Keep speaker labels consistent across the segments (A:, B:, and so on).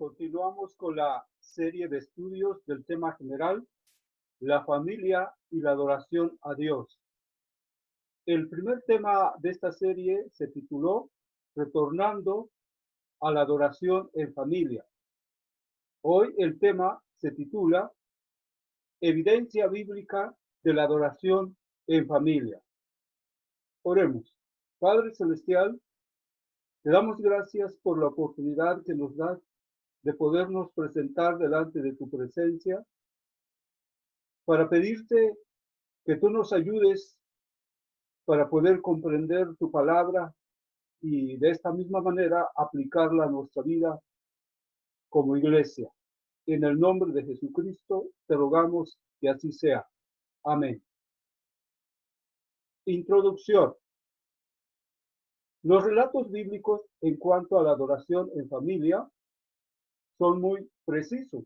A: Continuamos con la serie de estudios del tema general, la familia y la adoración a Dios. El primer tema de esta serie se tituló Retornando a la adoración en familia. Hoy el tema se titula Evidencia bíblica de la adoración en familia. Oremos. Padre Celestial, te damos gracias por la oportunidad que nos das de podernos presentar delante de tu presencia para pedirte que tú nos ayudes para poder comprender tu palabra y de esta misma manera aplicarla a nuestra vida como iglesia. En el nombre de Jesucristo te rogamos que así sea. Amén. Introducción. Los relatos bíblicos en cuanto a la adoración en familia son muy precisos,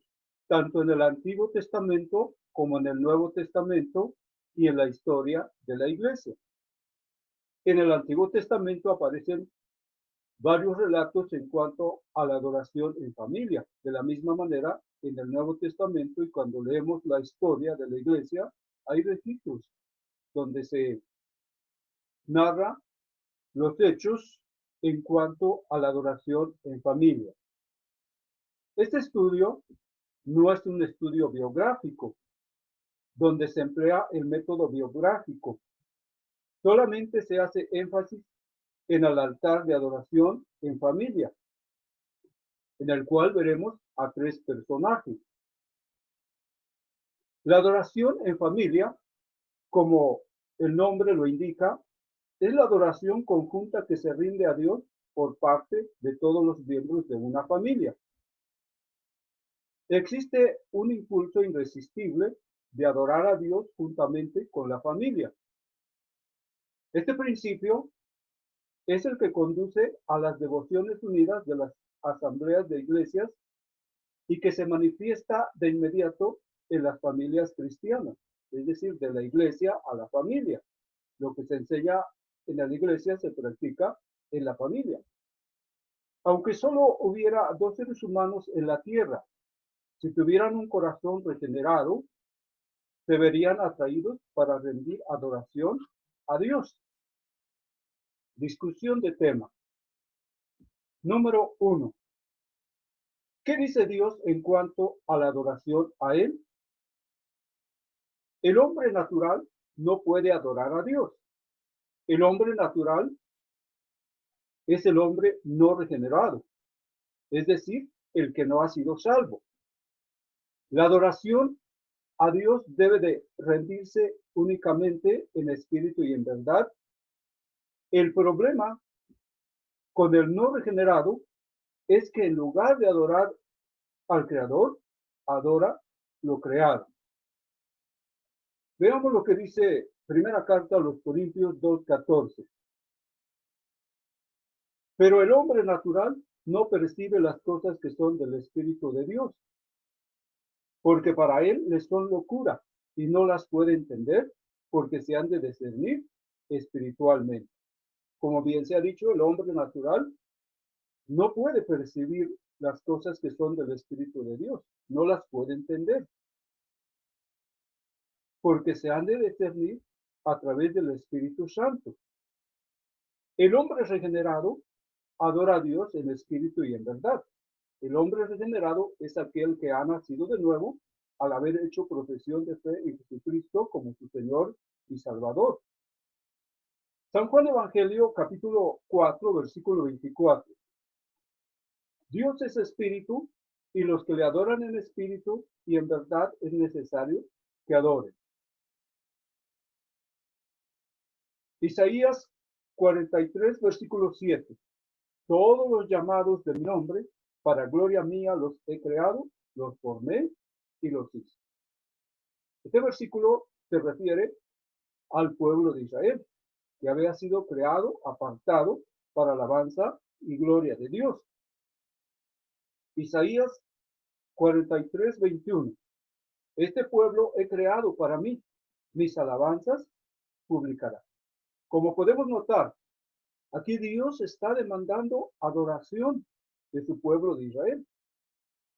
A: tanto en el Antiguo Testamento como en el Nuevo Testamento y en la historia de la iglesia. En el Antiguo Testamento aparecen varios relatos en cuanto a la adoración en familia. De la misma manera, en el Nuevo Testamento y cuando leemos la historia de la iglesia, hay registros donde se narra los hechos en cuanto a la adoración en familia. Este estudio no es un estudio biográfico, donde se emplea el método biográfico. Solamente se hace énfasis en el altar de adoración en familia, en el cual veremos a tres personajes. La adoración en familia, como el nombre lo indica, es la adoración conjunta que se rinde a Dios por parte de todos los miembros de una familia. Existe un impulso irresistible de adorar a Dios juntamente con la familia. Este principio es el que conduce a las devociones unidas de las asambleas de iglesias y que se manifiesta de inmediato en las familias cristianas, es decir, de la iglesia a la familia. Lo que se enseña en la iglesia se practica en la familia. Aunque solo hubiera dos seres humanos en la tierra, si tuvieran un corazón regenerado, se verían atraídos para rendir adoración a Dios. Discusión de tema. Número 1. ¿Qué dice Dios en cuanto a la adoración a Él? El hombre natural no puede adorar a Dios. El hombre natural es el hombre no regenerado, es decir, el que no ha sido salvo. La adoración a Dios debe de rendirse únicamente en espíritu y en verdad. El problema con el no regenerado es que en lugar de adorar al Creador, adora lo creado. Veamos lo que dice primera carta a los Corintios 2:14. Pero el hombre natural no percibe las cosas que son del Espíritu de Dios, porque para él les son locura y no las puede entender porque se han de discernir espiritualmente. Como bien se ha dicho, el hombre natural no puede percibir las cosas que son del Espíritu de Dios, no las puede entender, porque se han de discernir a través del Espíritu Santo. El hombre regenerado adora a Dios en espíritu y en verdad. El hombre regenerado es aquel que ha nacido de nuevo al haber hecho profesión de fe en Jesucristo como su Señor y Salvador. San Juan Evangelio, capítulo 4, versículo 24. Dios es espíritu y los que le adoran en espíritu y en verdad es necesario que adoren. Isaías 43, versículo 7. Todos los llamados de mi nombre, para gloria mía los he creado, los formé y los hice. Este versículo se refiere al pueblo de Israel, que había sido creado, apartado para alabanza y gloria de Dios. Isaías 43, 21. Este pueblo he creado para mí, mis alabanzas publicará. Como podemos notar, aquí Dios está demandando adoración de su pueblo de Israel.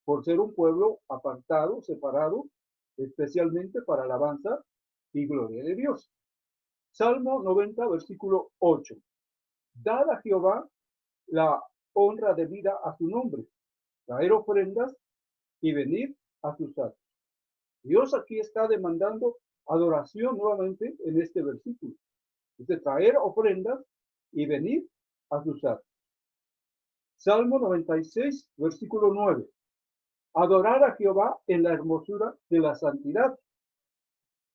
A: por ser un pueblo apartado, separado, especialmente para alabanza y gloria de Dios. Salmo 90, versículo 8. Dad a Jehová la honra debida a su nombre, traer ofrendas y venir a sus atrios. Dios aquí está demandando adoración nuevamente en este versículo. Dice traer ofrendas y venir a sus atrios. Salmo 96, versículo 9. Adorar a Jehová en la hermosura de la santidad.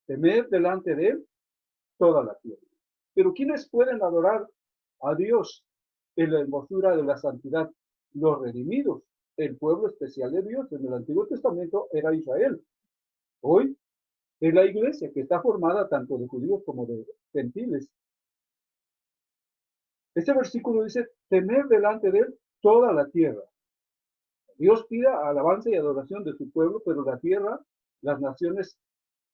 A: Temer delante de él toda la tierra. Pero ¿quiénes pueden adorar a Dios en la hermosura de la santidad? Los redimidos, el pueblo especial de Dios. En el Antiguo Testamento era Israel. Hoy es la iglesia que está formada tanto de judíos como de gentiles. Este versículo dice, temer delante de él toda la tierra. Dios pida alabanza y adoración de su pueblo, pero la tierra, las naciones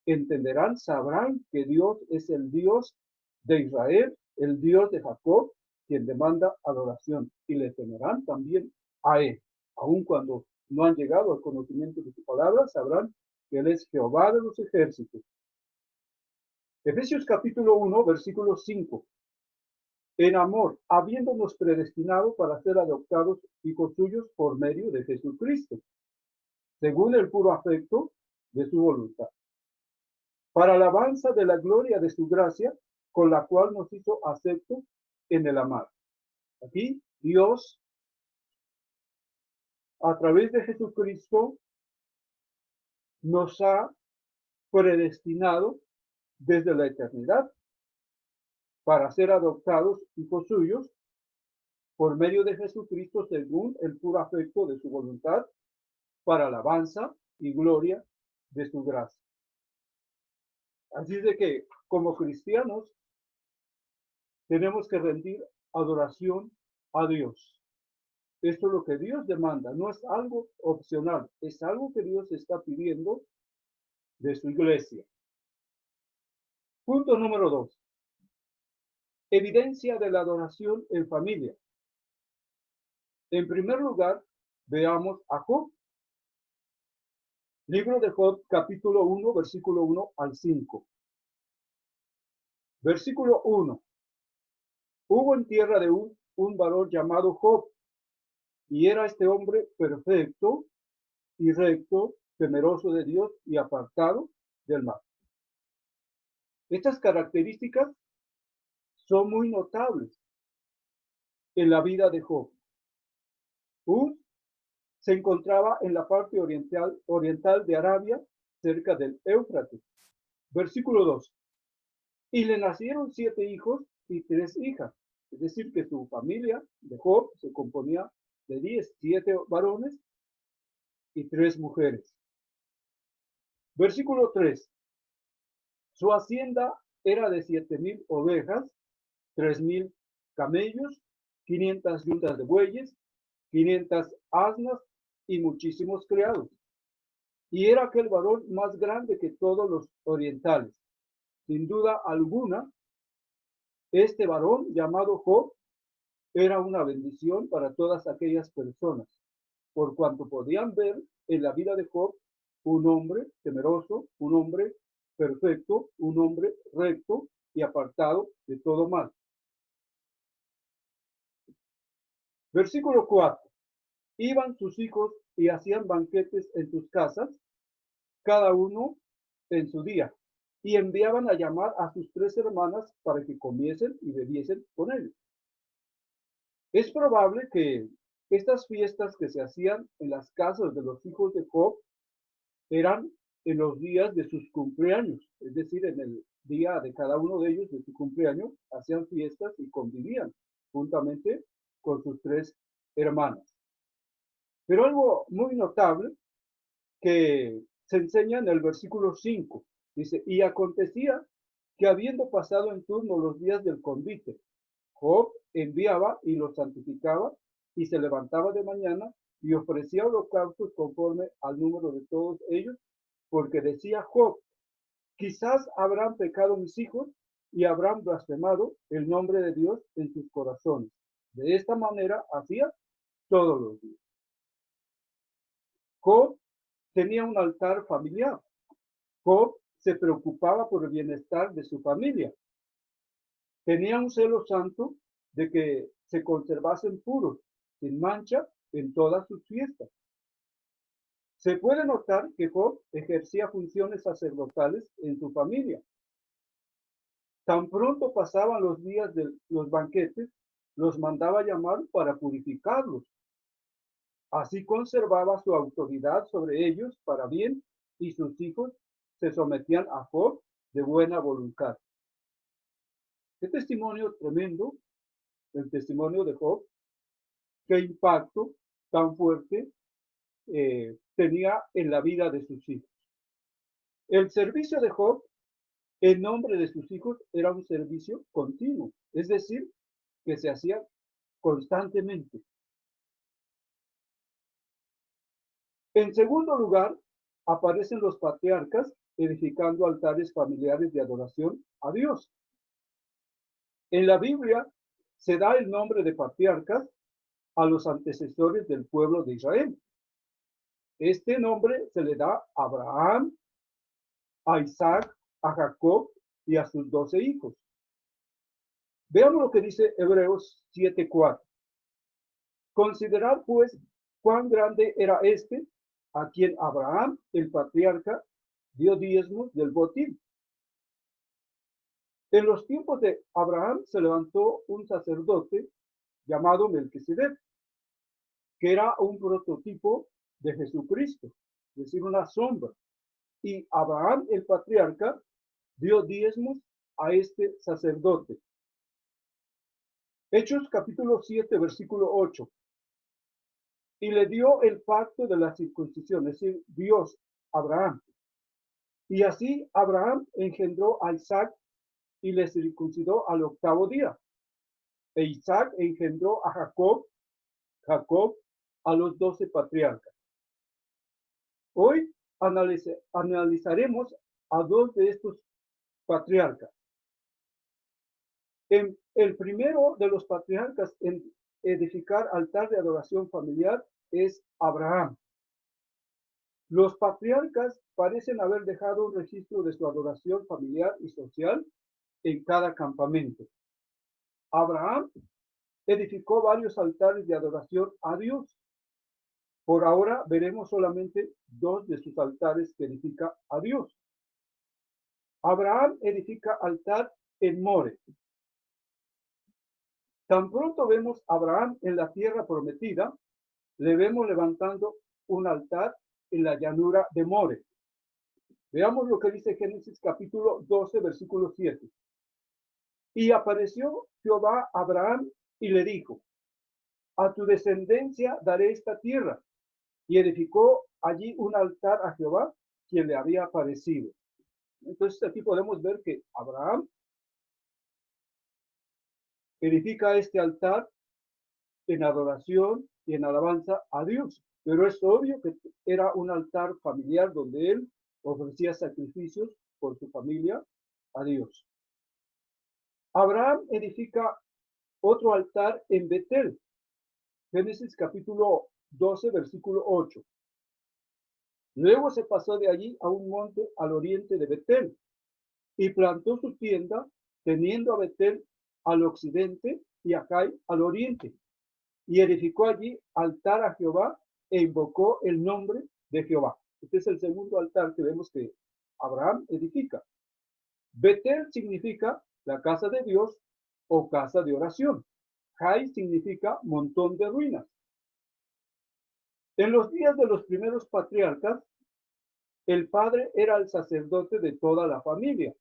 A: entenderán, sabrán que Dios es el Dios de Israel, el Dios de Jacob, quien demanda adoración, y le temerán también a él. Aun cuando no han llegado al conocimiento de su palabra, sabrán que él es Jehová de los ejércitos. Efesios capítulo 1, versículo 5. En amor, habiéndonos predestinado para ser adoptados hijos suyos por medio de Jesucristo, según el puro afecto de su voluntad, para alabanza de la gloria de su gracia, con la cual nos hizo aceptos en el amar. Aquí Dios, a través de Jesucristo, nos ha predestinado desde la eternidad para ser adoptados hijos suyos por medio de Jesucristo según el puro afecto de su voluntad, para alabanza y gloria de su gracia. Así es de que, como cristianos, tenemos que rendir adoración a Dios. Esto es lo que Dios demanda, no es algo opcional, es algo que Dios está pidiendo de su iglesia. Punto número 2. Evidencia de la adoración en familia. En primer lugar, veamos a Job. Libro de Job, capítulo 1, versículo 1 al 5. Versículo 1. Hubo en tierra de un varón llamado Job, y era este hombre perfecto y recto, temeroso de Dios y apartado del mal. Estas características son muy notables en la vida de Job. Uz se encontraba en la parte oriental de Arabia, cerca del Éufrates. Versículo 2. Y le nacieron 7 hijos y 3 hijas. Es decir, que su familia de Job se componía de 7 varones y 3 mujeres. Versículo 3. Su hacienda era de 7,000 ovejas, 3,000 camellos, 500 yuntas de bueyes, 500 asnas y muchísimos criados. Y era aquel varón más grande que todos los orientales. Sin duda alguna, este varón llamado Job era una bendición para todas aquellas personas, por cuanto podían ver en la vida de Job un hombre temeroso, un hombre perfecto, un hombre recto y apartado de todo mal. Versículo 4. Iban sus hijos y hacían banquetes en sus casas, cada uno en su día, y enviaban a llamar a sus 3 hermanas para que comiesen y bebiesen con ellos. Es probable que estas fiestas que se hacían en las casas de los hijos de Job eran en los días de sus cumpleaños, es decir, en el día de cada uno de ellos de su cumpleaños, hacían fiestas y convivían juntamente con sus 3 hermanas. Pero algo muy notable que se enseña en el versículo 5, dice, y acontecía que habiendo pasado en turno los días del convite, Job enviaba y los santificaba y se levantaba de mañana y ofrecía holocaustos conforme al número de todos ellos, porque decía Job, quizás habrán pecado mis hijos y habrán blasfemado el nombre de Dios en sus corazones. De esta manera hacía todos los días. Job tenía un altar familiar. Job se preocupaba por el bienestar de su familia. Tenía un celo santo de que se conservasen puros, sin mancha, en todas sus fiestas. Se puede notar que Job ejercía funciones sacerdotales en su familia. Tan pronto pasaban los días de los banquetes, los mandaba llamar para purificarlos. Así conservaba su autoridad sobre ellos para bien, y sus hijos se sometían a Job de buena voluntad. Qué testimonio tremendo, el testimonio de Job. Qué impacto tan fuerte tenía en la vida de sus hijos. El servicio de Job en nombre de sus hijos era un servicio continuo, es decir, que se hacía constantemente. En segundo lugar, aparecen los patriarcas edificando altares familiares de adoración a Dios. En la Biblia se da el nombre de patriarcas a los antecesores del pueblo de Israel. Este nombre se le da a Abraham, a Isaac, a Jacob y a sus 12 hijos. Veamos lo que dice Hebreos 7:4. Considerad pues cuán grande era este a quien Abraham, el patriarca, dio diezmos del botín. En los tiempos de Abraham se levantó un sacerdote llamado Melquisedec, que era un prototipo de Jesucristo, es decir, una sombra. Y Abraham, el patriarca, dio diezmos a este sacerdote. Hechos capítulo 7, versículo 8. Y le dio el pacto de la circuncisión, es decir, Dios, Abraham. Y así Abraham engendró a Isaac y le circuncidó al 8º día. E Isaac engendró a Jacob, Jacob a los 12 patriarcas. Hoy analizaremos a 2 de estos patriarcas. El primero de los patriarcas en edificar altar de adoración familiar es Abraham. Los patriarcas parecen haber dejado un registro de su adoración familiar y social en cada campamento. Abraham edificó varios altares de adoración a Dios. Por ahora veremos solamente 2 de sus altares que edifica a Dios. Abraham edifica altar en More. Tan pronto vemos a Abraham en la tierra prometida, le vemos levantando un altar en la llanura de More. Veamos lo que dice Génesis capítulo 12, versículo 7. Y apareció Jehová a Abraham y le dijo: a tu descendencia daré esta tierra. Y edificó allí un altar a Jehová, quien le había aparecido. Entonces aquí podemos ver que Abraham edifica este altar en adoración y en alabanza a Dios. Pero es obvio que era un altar familiar donde él ofrecía sacrificios por su familia a Dios. Abraham edifica otro altar en Betel. Génesis capítulo 12, versículo 8. Luego se pasó de allí a un monte al oriente de Betel y plantó su tienda, teniendo a Betel al occidente y a Jai al oriente. Y edificó allí altar a Jehová e invocó el nombre de Jehová. Este es el segundo altar que vemos que Abraham edifica. Betel significa la casa de Dios o casa de oración. Jai significa montón de ruinas. En los días de los primeros patriarcas, el padre era el sacerdote de toda la familia.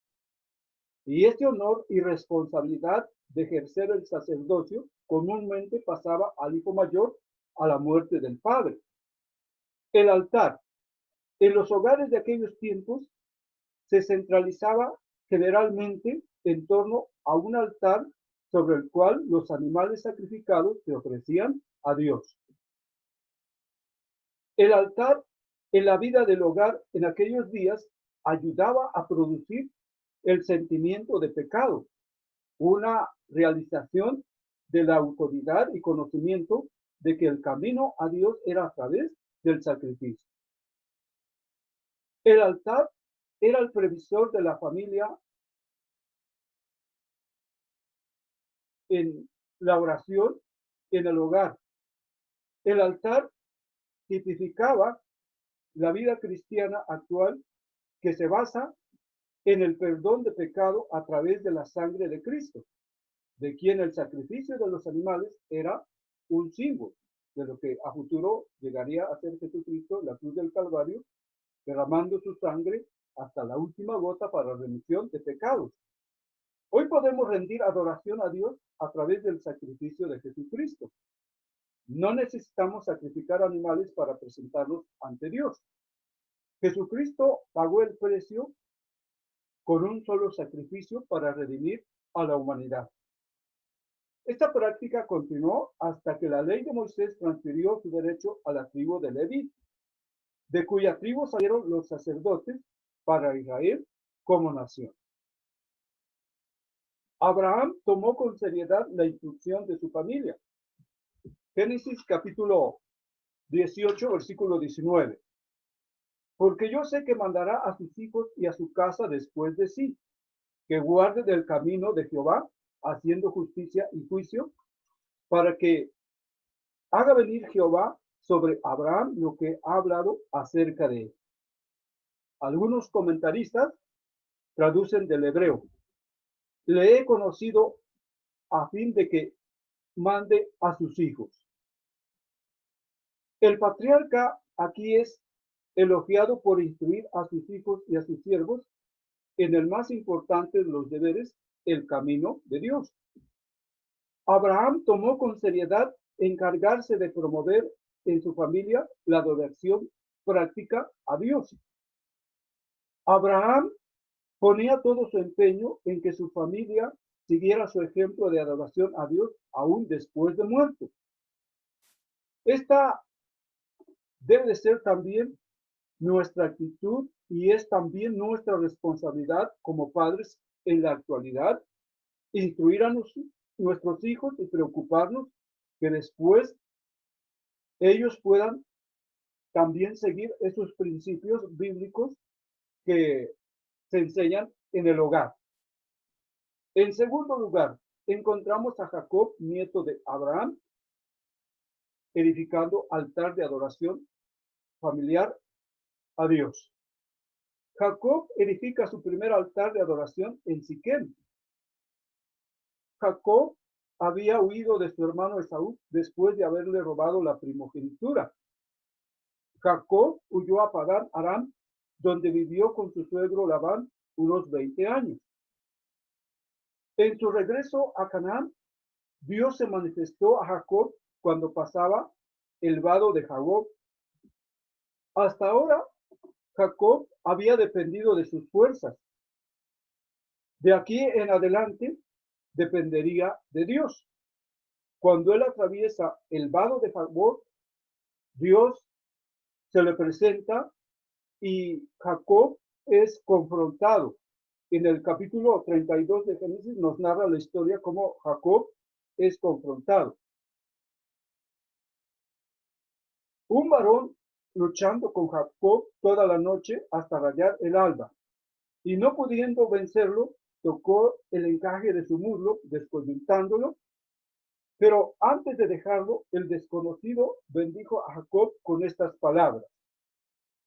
A: Y este honor y responsabilidad de ejercer el sacerdocio comúnmente pasaba al hijo mayor a la muerte del padre. El altar. En los hogares de aquellos tiempos se centralizaba generalmente en torno a un altar sobre el cual los animales sacrificados se ofrecían a Dios. El altar en la vida del hogar en aquellos días ayudaba a producir el sentimiento de pecado, una realización de la autoridad y conocimiento de que el camino a Dios era a través del sacrificio. El altar era el previsor de la familia en la oración en el hogar. El altar tipificaba la vida cristiana actual que se basa en el perdón de pecado a través de la sangre de Cristo, de quien el sacrificio de los animales era un símbolo de lo que a futuro llegaría a ser Jesucristo en la cruz del Calvario, derramando su sangre hasta la última gota para remisión de pecados. Hoy podemos rendir adoración a Dios a través del sacrificio de Jesucristo. No necesitamos sacrificar animales para presentarlos ante Dios. Jesucristo pagó el precio con un solo sacrificio para redimir a la humanidad. Esta práctica continuó hasta que la ley de Moisés transfirió su derecho a la tribu de Leví, de cuya tribu salieron los sacerdotes para Israel como nación. Abraham tomó con seriedad la instrucción de su familia. Génesis capítulo 18, versículo 19. Porque yo sé que mandará a sus hijos y a su casa después de sí, que guarde del camino de Jehová, haciendo justicia y juicio, para que haga venir Jehová sobre Abraham lo que ha hablado acerca de él. Algunos comentaristas traducen del hebreo: le he conocido a fin de que mande a sus hijos. El patriarca aquí es elogiado por instruir a sus hijos y a sus siervos en el más importante de los deberes, el camino de Dios. Abraham tomó con seriedad encargarse de promover en su familia la adoración práctica a Dios. Abraham ponía todo su empeño en que su familia siguiera su ejemplo de adoración a Dios aún después de muerto. Esta debe ser también nuestra actitud y es también nuestra responsabilidad como padres en la actualidad, instruir a nuestros hijos y preocuparnos que después ellos puedan también seguir esos principios bíblicos que se enseñan en el hogar. En segundo lugar, encontramos a Jacob, nieto de Abraham, edificando altar de adoración familiar a Dios. Jacob edifica su primer altar de adoración en Siquem. Jacob había huido de su hermano Esaú después de haberle robado la primogenitura. Jacob huyó a Padán Aram, donde vivió con su suegro Labán unos 20 años. En su regreso a Canaán, Dios se manifestó a Jacob cuando pasaba el vado de Jaboc. Hasta ahora, Jacob había dependido de sus fuerzas. De aquí en adelante, dependería de Dios. Cuando él atraviesa el vado de Jaboc, Dios se le presenta y Jacob es confrontado. En el capítulo 32 de Génesis nos narra la historia cómo Jacob es confrontado. Un varón luchando con Jacob toda la noche hasta rayar el alba, y no pudiendo vencerlo, tocó el encaje de su muslo, descoyuntándolo, pero antes de dejarlo, el desconocido bendijo a Jacob con estas palabras.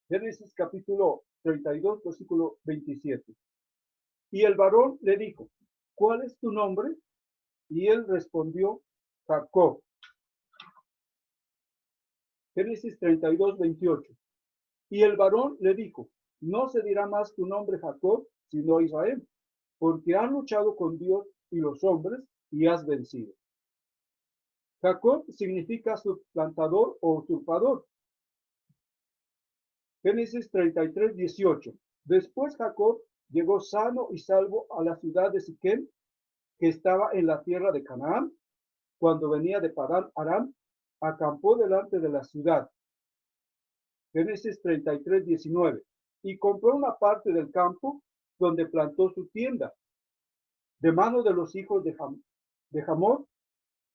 A: Génesis capítulo 32, versículo 27. Y el varón le dijo: ¿cuál es tu nombre? Y él respondió: Jacob. Génesis 32, 28. Y el varón le dijo: no se dirá más tu nombre Jacob, sino Israel, porque has luchado con Dios y los hombres y has vencido. Jacob significa suplantador o usurpador. Génesis 33, 18. Después Jacob llegó sano y salvo a la ciudad de Siquem, que estaba en la tierra de Canaán. Cuando venía de Padán Aram, acampó delante de la ciudad. Génesis 33, 19. Y compró una parte del campo donde plantó su tienda, de mano de los hijos de Hamor,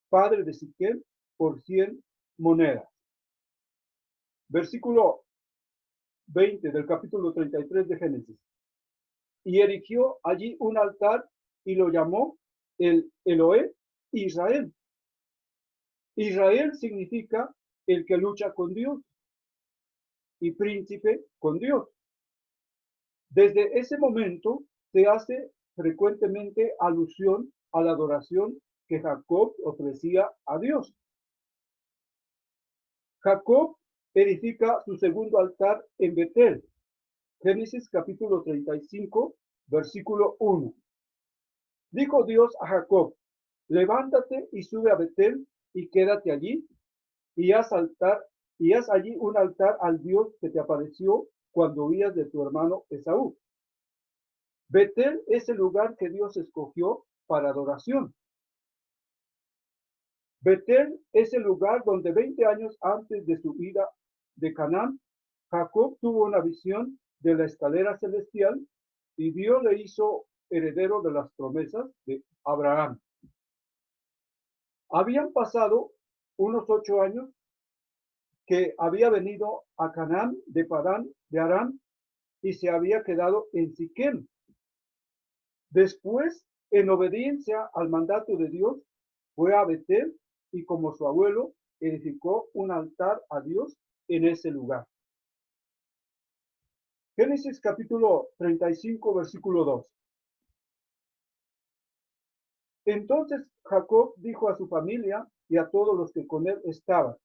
A: padre de Siquem, por 100 monedas. Versículo 20 del capítulo 33 de Génesis. Y erigió allí un altar y lo llamó el Eloé Israel. Israel significa el que lucha con Dios y príncipe con Dios. Desde ese momento se hace frecuentemente alusión a la adoración que Jacob ofrecía a Dios. Jacob edifica su segundo altar en Betel. Génesis capítulo 35, versículo 1. Dijo Dios a Jacob: levántate y sube a Betel y quédate allí y haz allí un altar al Dios que te apareció cuando huías de tu hermano Esaú. Betel es el lugar que Dios escogió para adoración. Betel es el lugar donde 20 años antes de su ida de Canaán, Jacob tuvo una visión de la escalera celestial y Dios le hizo heredero de las promesas de Abraham. Habían pasado unos 8 años que había venido a Canaán de Padán de Aram y se había quedado en Siquem. Después, en obediencia al mandato de Dios, fue a Betel y como su abuelo edificó un altar a Dios en ese lugar. Génesis capítulo 35, versículo 2. Entonces Jacob dijo a su familia y a todos los que con él estaban: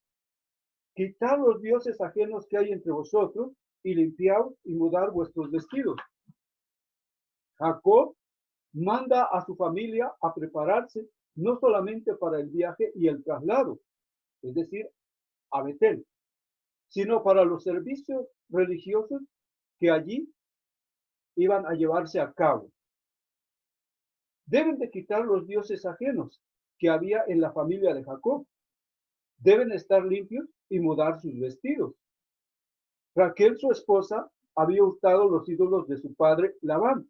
A: quitad los dioses ajenos que hay entre vosotros y limpiaos y mudad vuestros vestidos. Jacob manda a su familia a prepararse no solamente para el viaje y el traslado, es decir, a Betel, sino para los servicios religiosos que allí iban a llevarse a cabo. Deben de quitar los dioses ajenos que había en la familia de Jacob. Deben estar limpios y mudar sus vestidos. Raquel, su esposa, había hurtado los ídolos de su padre Labán.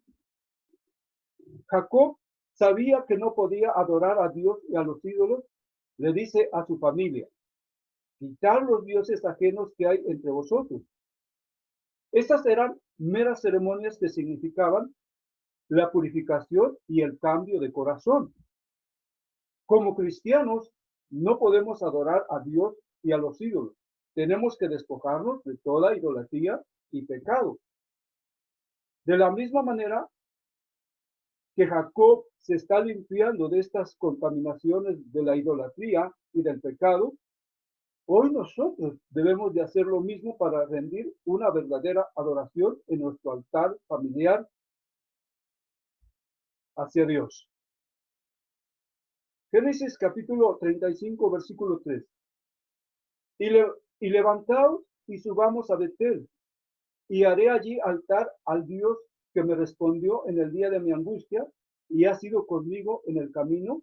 A: Jacob sabía que no podía adorar a Dios y a los ídolos. Le dice a su familia: quitar los dioses ajenos que hay entre vosotros. Estas eran meras ceremonias que significaban la purificación y el cambio de corazón. Como cristianos, no podemos adorar a Dios y a los ídolos. Tenemos que despojarnos de toda idolatría y pecado. De la misma manera que Jacob se está limpiando de estas contaminaciones de la idolatría y del pecado, hoy nosotros debemos de hacer lo mismo para rendir una verdadera adoración en nuestro altar familiar hacia Dios. Génesis capítulo 35, versículo 3. Y levantaos y subamos a Betel, y haré allí altar al Dios que me respondió en el día de mi angustia y ha sido conmigo en el camino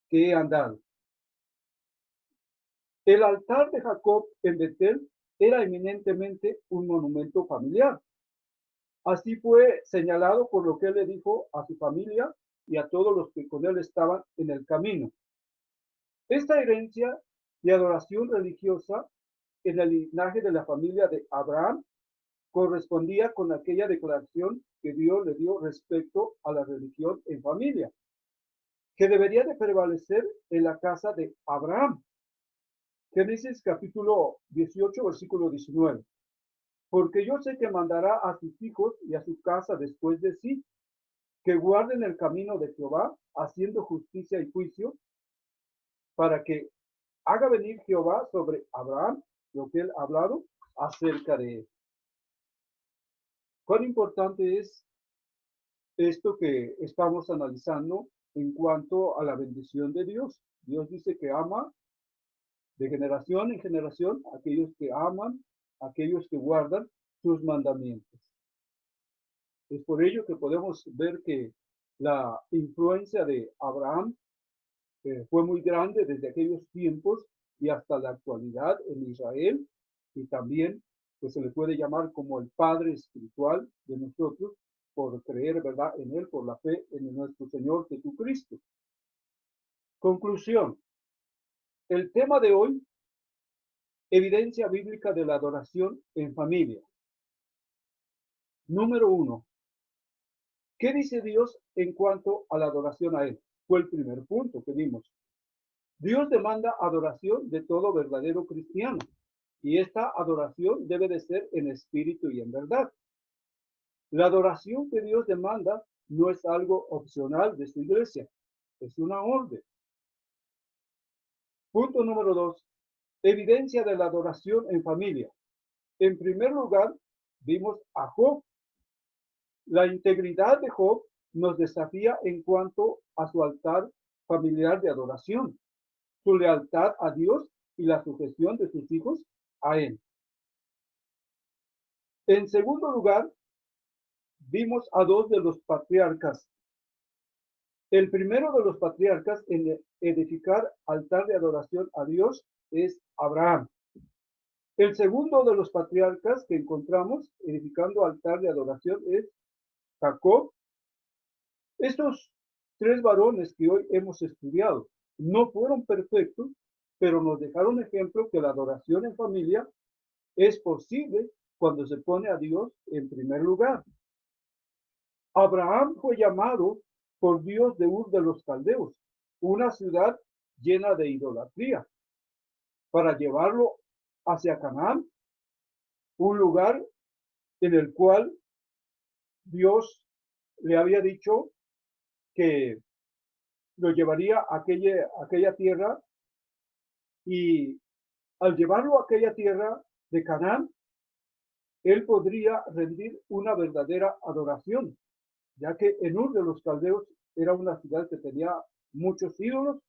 A: que he andado. El altar de Jacob en Betel era eminentemente un monumento familiar. Así fue señalado por lo que él le dijo a su familia y a todos los que con él estaban en el camino. Esta herencia de adoración religiosa en el linaje de la familia de Abraham correspondía con aquella declaración que Dios le dio respecto a la religión en familia, que debería de prevalecer en la casa de Abraham. Génesis capítulo 18, versículo 19. Porque yo sé que mandará a sus hijos y a su casa después de sí, que guarden el camino de Jehová, haciendo justicia y juicio, para que haga venir Jehová sobre Abraham lo que él ha hablado acerca de él. ¿Cuán importante es esto que estamos analizando en cuanto a la bendición de Dios? Dios dice que ama de generación en generación a aquellos que aman, a aquellos que guardan sus mandamientos. Es por ello que podemos ver que la influencia de Abraham fue muy grande desde aquellos tiempos y hasta la actualidad en Israel, y también pues se le puede llamar como el padre espiritual de nosotros por creer, ¿verdad?, en él, por la fe en nuestro Señor Jesucristo. Conclusión. El tema de hoy: evidencia bíblica de la adoración en familia. Número 1. ¿Qué dice Dios en cuanto a la adoración a Él? Fue el primer punto que vimos. Dios demanda adoración de todo verdadero cristiano, y esta adoración debe de ser en espíritu y en verdad. La adoración que Dios demanda no es algo opcional de su iglesia, es una orden. Punto número 2. Evidencia de la adoración en familia. En primer lugar, vimos a Job. La integridad de Job nos desafía en cuanto a su altar familiar de adoración, su lealtad a Dios y la sujeción de sus hijos a Él. En segundo lugar, vimos a dos de los patriarcas. El primero de los patriarcas en edificar altar de adoración a Dios es Abraham. El segundo de los patriarcas que encontramos edificando altar de adoración es Jacob. Estos tres varones que hoy hemos estudiado no fueron perfectos, pero nos dejaron ejemplo que la adoración en familia es posible cuando se pone a Dios en primer lugar. Abraham fue llamado por Dios de Ur de los Caldeos, una ciudad llena de idolatría, para llevarlo hacia Canaán, un lugar en el cual Dios le había dicho que lo llevaría a aquella tierra, y al llevarlo a aquella tierra de Canaán, él podría rendir una verdadera adoración, ya que en Ur de los Caldeos era una ciudad que tenía muchos ídolos,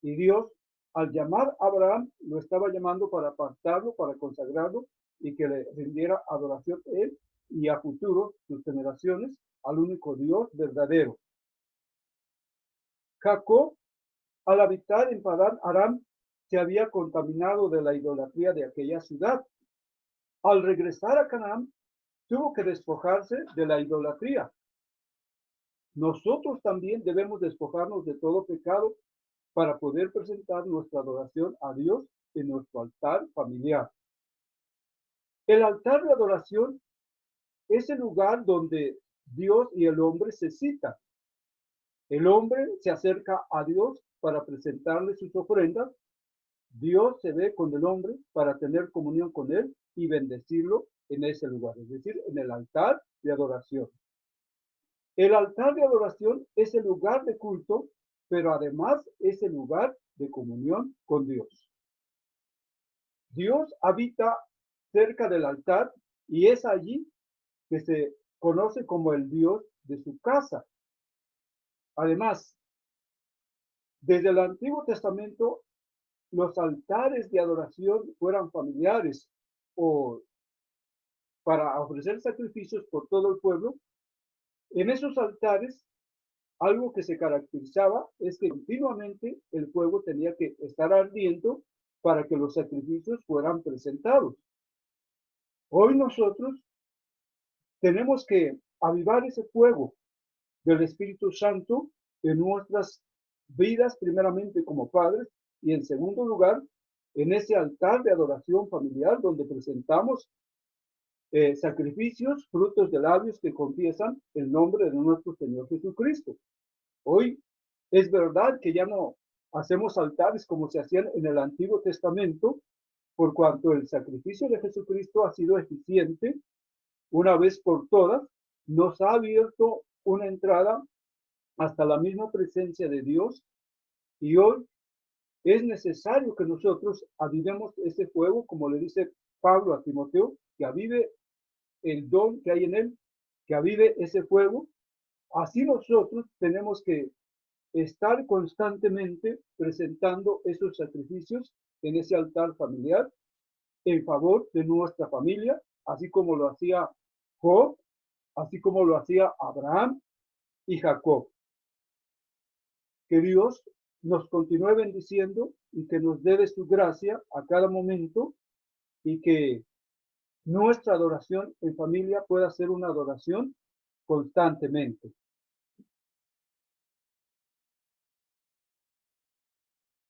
A: y Dios, al llamar a Abraham, lo estaba llamando para apartarlo, para consagrarlo, y que le rindiera adoración a él y a futuro, sus generaciones, al único Dios verdadero. Jacob, al habitar en Padán Aram, se había contaminado de la idolatría de aquella ciudad. Al regresar a Canaán, tuvo que despojarse de la idolatría. Nosotros también debemos despojarnos de todo pecado para poder presentar nuestra adoración a Dios en nuestro altar familiar. El altar de adoración es el lugar donde Dios y el hombre se citan. El hombre se acerca a Dios para presentarle sus ofrendas. Dios se ve con el hombre para tener comunión con él y bendecirlo en ese lugar, es decir, en el altar de adoración. El altar de adoración es el lugar de culto, pero además es el lugar de comunión con Dios. Dios habita cerca del altar y es allí que se conoce como el Dios de su casa. Además, desde el Antiguo Testamento, los altares de adoración fueran familiares o para ofrecer sacrificios por todo el pueblo. En esos altares, algo que se caracterizaba es que continuamente el fuego tenía que estar ardiendo para que los sacrificios fueran presentados. Hoy nosotros tenemos que avivar ese fuego del Espíritu Santo en nuestras vidas, primeramente como padres, y en segundo lugar, en ese altar de adoración familiar donde presentamos sacrificios, frutos de labios que confiesan el nombre de nuestro Señor Jesucristo. Hoy es verdad que ya no hacemos altares como se hacían en el Antiguo Testamento, por cuanto el sacrificio de Jesucristo ha sido eficiente una vez por todas, nos ha abierto una entrada hasta la misma presencia de Dios, y hoy es necesario que nosotros avivemos ese fuego, como le dice Pablo a Timoteo, que avive el don que hay en él, que avive ese fuego. Así nosotros tenemos que estar constantemente presentando esos sacrificios en ese altar familiar en favor de nuestra familia, así como lo hacía Job, así como lo hacía Abraham y Jacob. Que Dios nos continúe bendiciendo y que nos dé de su gracia a cada momento, y que nuestra adoración en familia pueda ser una adoración constantemente.